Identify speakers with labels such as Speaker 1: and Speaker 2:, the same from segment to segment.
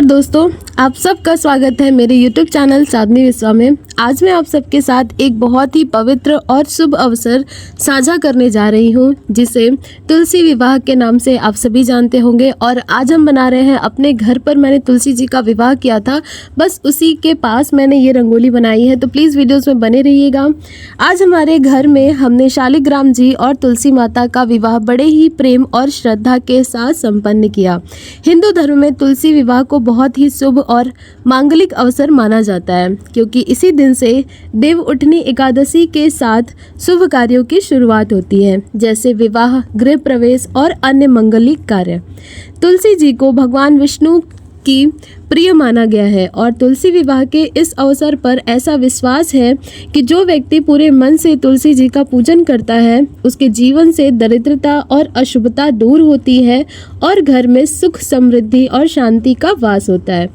Speaker 1: दोस्तों, आप सबका स्वागत है मेरे YouTube चैनल साधनी विश्वा में। आज मैं आप सबके साथ एक बहुत ही पवित्र और शुभ अवसर साझा करने जा रही हूं, जिसे तुलसी विवाह के नाम से आप सभी जानते होंगे। और आज हम बना रहे हैं अपने घर पर मैंने तुलसी जी का विवाह किया था, बस उसी के पास मैंने ये रंगोली बनाई है, तो प्लीज़ वीडियोज़ में बने रहिएगा। आज हमारे घर में हमने शालिग्राम जी और तुलसी माता का विवाह बड़े ही प्रेम और श्रद्धा के साथ संपन्न किया। हिंदू धर्म में तुलसी विवाह को बहुत ही शुभ और मांगलिक अवसर माना जाता है, क्योंकि इसी दिन से देव उठनी एकादशी के साथ शुभ कार्यों की शुरुआत होती है, जैसे विवाह, गृह प्रवेश और अन्य मांगलिक कार्य। तुलसी जी को भगवान विष्णु की प्रिय माना गया है और तुलसी विवाह के इस अवसर पर ऐसा विश्वास है कि जो व्यक्ति पूरे मन से तुलसी जी का पूजन करता है, उसके जीवन से दरिद्रता और अशुभता दूर होती है और घर में सुख, समृद्धि और शांति का वास होता है।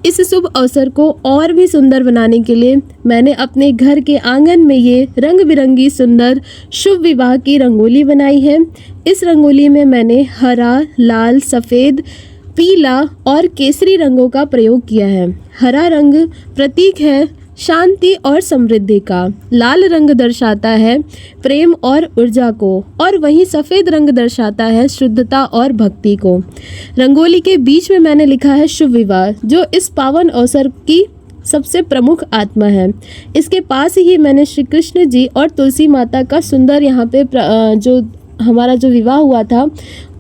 Speaker 1: इस शुभ अवसर को और भी सुंदर बनाने के लिए मैंने अपने घर के आंगन में ये रंग बिरंगी सुंदर शुभ विवाह की रंगोली बनाई है। इस रंगोली में मैंने हरा, लाल, सफ़ेद, पीला और केसरी रंगों का प्रयोग किया है। हरा रंग प्रतीक है शांति और समृद्धि का, लाल रंग दर्शाता है प्रेम और ऊर्जा को, और वहीं सफ़ेद रंग दर्शाता है शुद्धता और भक्ति को। रंगोली के बीच में मैंने लिखा है शुभ विवाह, जो इस पावन अवसर की सबसे प्रमुख आत्मा है। इसके पास ही मैंने श्री कृष्ण जी और तुलसी माता का सुंदर यहाँ पे जो हमारा जो विवाह हुआ था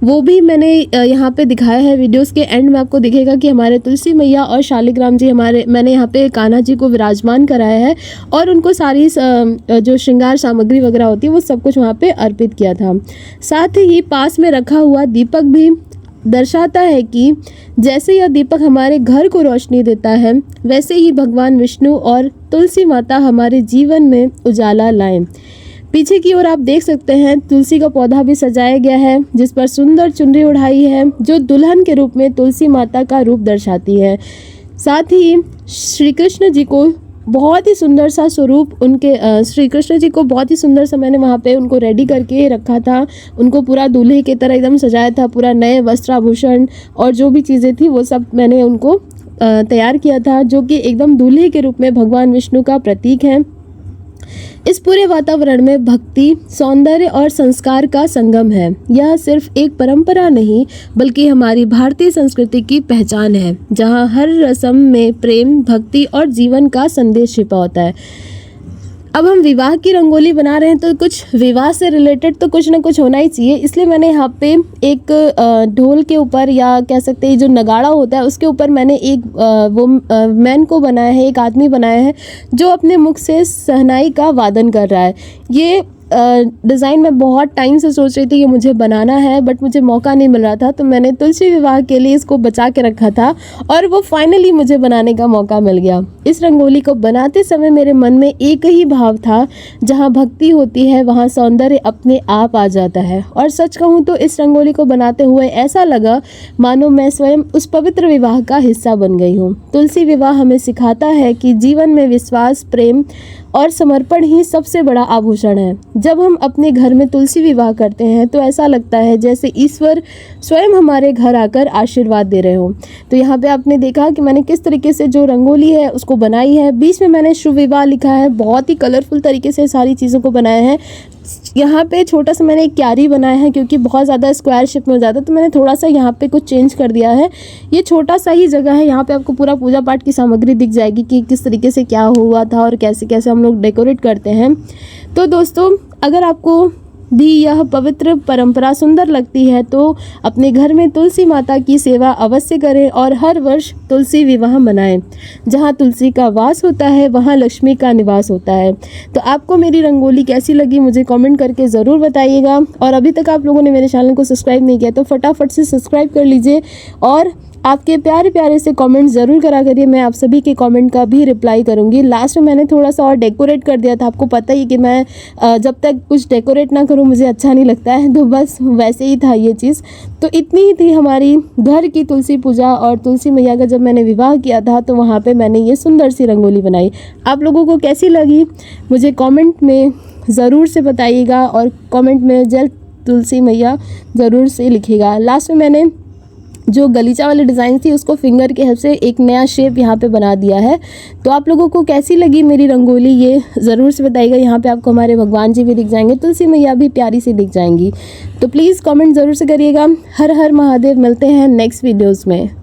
Speaker 1: वो भी मैंने यहाँ पे दिखाया है। वीडियोस के एंड में आपको दिखेगा कि हमारे तुलसी मैया और शालिग्राम जी मैंने यहाँ पे कान्हा जी को विराजमान कराया है और उनको सारी जो श्रृंगार सामग्री वगैरह होती है वो सब कुछ वहाँ पे अर्पित किया था। साथ ही पास में रखा हुआ दीपक भी दर्शाता है कि जैसे यह दीपक हमारे घर को रोशनी देता है, वैसे ही भगवान विष्णु और तुलसी माता हमारे जीवन में उजाला लाएं। पीछे की ओर आप देख सकते हैं तुलसी का पौधा भी सजाया गया है, जिस पर सुंदर चुनरी उड़ाई है, जो दुल्हन के रूप में तुलसी माता का रूप दर्शाती है। साथ ही श्री कृष्ण जी को बहुत ही सुंदर सा स्वरूप श्री कृष्ण जी को बहुत ही सुंदर सा मैंने वहाँ पे उनको रेडी करके रखा था। उनको पूरा दूल्हे की तरह एकदम सजाया था, पूरा नए वस्त्राभूषण और जो भी चीज़ें थी वो सब मैंने उनको तैयार किया था, जो कि एकदम दूल्हे के रूप में भगवान विष्णु का प्रतीक है। इस पूरे वातावरण में भक्ति, सौंदर्य और संस्कार का संगम है। यह सिर्फ एक परंपरा नहीं, बल्कि हमारी भारतीय संस्कृति की पहचान है, जहां हर रस्म में प्रेम, भक्ति और जीवन का संदेश छिपा होता है। अब हम विवाह की रंगोली बना रहे हैं, तो कुछ विवाह से रिलेटेड तो कुछ ना कुछ होना ही चाहिए, इसलिए मैंने यहाँ पे एक ढोल के ऊपर, या कह सकते हैं जो नगाड़ा होता है उसके ऊपर मैंने एक मैन को बनाया है, एक आदमी बनाया है जो अपने मुख से शहनाई का वादन कर रहा है। ये डिज़ाइन मैं बहुत टाइम से सोच रही थी कि मुझे बनाना है, बट मुझे मौका नहीं मिल रहा था, तो मैंने तुलसी विवाह के लिए इसको बचा के रखा था और वो फाइनली मुझे बनाने का मौका मिल गया। इस रंगोली को बनाते समय मेरे मन में एक ही भाव था, जहाँ भक्ति होती है वहाँ सौंदर्य अपने आप आ जाता है। और सच कहूँ तो इस रंगोली को बनाते हुए ऐसा लगा मानो मैं स्वयं उस पवित्र विवाह का हिस्सा बन गई हूँ। तुलसी विवाह हमें सिखाता है कि जीवन में विश्वास, प्रेम और समर्पण ही सबसे बड़ा आभूषण है। जब हम अपने घर में तुलसी विवाह करते हैं तो ऐसा लगता है जैसे ईश्वर स्वयं हमारे घर आकर आशीर्वाद दे रहे हों। तो यहाँ पे आपने देखा कि मैंने किस तरीके से जो रंगोली है उसको बनाई है। बीच में मैंने शुभ विवाह लिखा है, बहुत ही कलरफुल तरीके से सारी चीज़ों को बनाया है। यहाँ पे छोटा सा मैंने एक क्यारी बनाया है, क्योंकि बहुत ज़्यादा स्क्वायर शेप में हो जाता है, तो मैंने थोड़ा सा यहाँ पे कुछ चेंज कर दिया है। ये छोटा सा ही जगह है, यहाँ पे आपको पूरा पूजा पाठ की सामग्री दिख जाएगी कि किस तरीके से क्या हुआ था और कैसे कैसे हम लोग डेकोरेट करते हैं। तो दोस्तों, अगर आपको भी यह पवित्र परंपरा सुंदर लगती है तो अपने घर में तुलसी माता की सेवा अवश्य करें और हर वर्ष तुलसी विवाह मनाएं। जहां तुलसी का वास होता है वहां लक्ष्मी का निवास होता है। तो आपको मेरी रंगोली कैसी लगी मुझे कमेंट करके ज़रूर बताइएगा। और अभी तक आप लोगों ने मेरे चैनल को सब्सक्राइब नहीं किया तो फटाफट से सब्सक्राइब कर लीजिए और आपके प्यारे प्यारे से कमेंट ज़रूर करा करिए। मैं आप सभी के कमेंट का भी रिप्लाई करूँगी। लास्ट में मैंने थोड़ा सा और डेकोरेट कर दिया था, आपको पता ही कि मैं जब तक कुछ डेकोरेट ना करूँ मुझे अच्छा नहीं लगता है, तो बस वैसे ही था ये चीज़। तो इतनी ही थी हमारी घर की तुलसी पूजा और तुलसी मैया का जब मैंने विवाह किया था तो वहाँ पर मैंने ये सुंदर सी रंगोली बनाई। आप लोगों को कैसी लगी मुझे कॉमेंट में ज़रूर से बताइएगा और कॉमेंट में जय तुलसी मैया ज़रूर से लिखिएगा। लास्ट में मैंने जो गलीचा वाली डिज़ाइन थी उसको फिंगर की हेल्प से एक नया शेप यहाँ पे बना दिया है। तो आप लोगों को कैसी लगी मेरी रंगोली ये ज़रूर से बताइएगा। यहाँ पे आपको हमारे भगवान जी भी दिख जाएंगे, तुलसी मैया भी प्यारी सी दिख जाएंगी। तो प्लीज़ कमेंट ज़रूर से करिएगा। हर हर महादेव। मिलते हैं नेक्स्ट वीडियोज़ में।